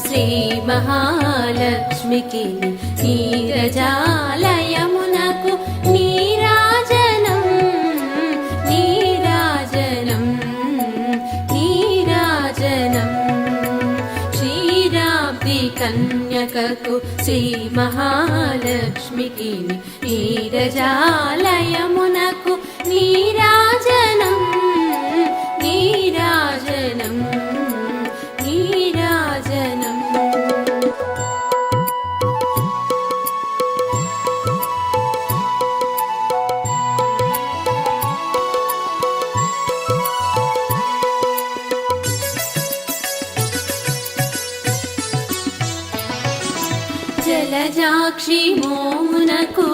శ్రీ మహాలక్ష్మికి నీరజాలయమునకు నీరాజనం నీరాజనం నీరాజనం క్షీరాబ్ది కన్యకకు శ్రీ మహాలక్ష్మికి నీరజాలయమునకు నీరాజనం నీరాజనం నీరాజనం జలజాక్షి మోమునకు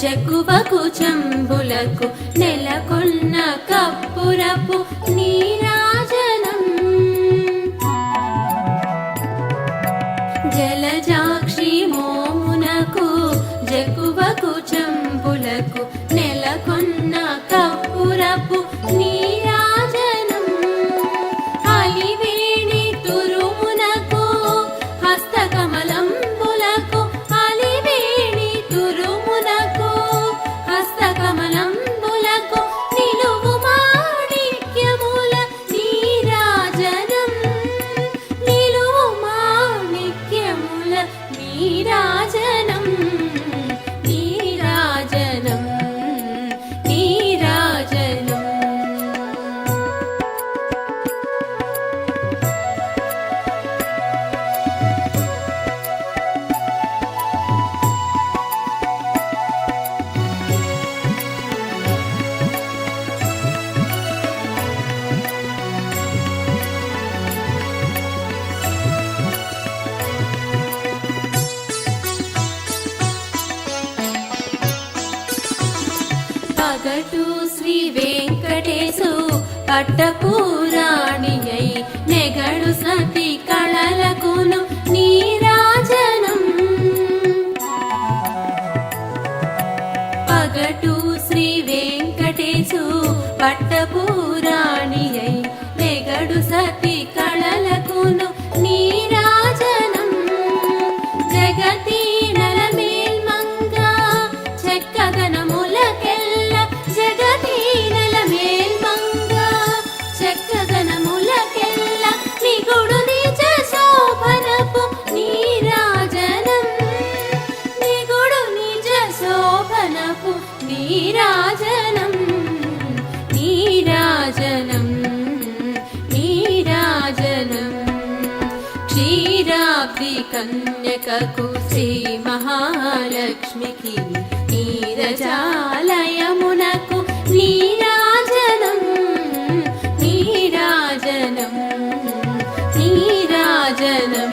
జగ్గువకు చంబులకు నెలకొన్న కప్పురపు నీరాజనం జలజాక్షి మోమునకు జగ్గువకు చంబులకు నెలకొన్న కప్పురపు నీరాజనం అలివేణి తురుమునకు హస్తకమలంబులకు అలివేణి తురుమునకు హస్తకమలంబులకు నిలువు మాణిక్యముల నీరాజనం నిలువు మాణిక్యముల నీరాజనం నీరాజనం నీరాజనం పగటు శ్రీ వెంకటేశు పట్టపురాణియై నెగడు సతి కళలకును నీరాజనం పగటు శ్రీ వెంకటేశు పట్టపురాణియై నెగడు సతి కళలకును నీరాజనం జగతి నలమేల్మంగ చెక్కదనములకెల్ల జగతి నలమేల్మంగ చెక్కదనములకెల్ల నిగుడు నిజ శోభనపు నీరాజనం నిగుడు నిజ శోభనపు నీరాజనం నీరాజనం నీరాజనం క్షీరాబ్ది కన్యకకు శ్రీ మహాలక్ష్మికి నీరజాలయమునకు నీరాజనం నీరాజనం నీరాజనం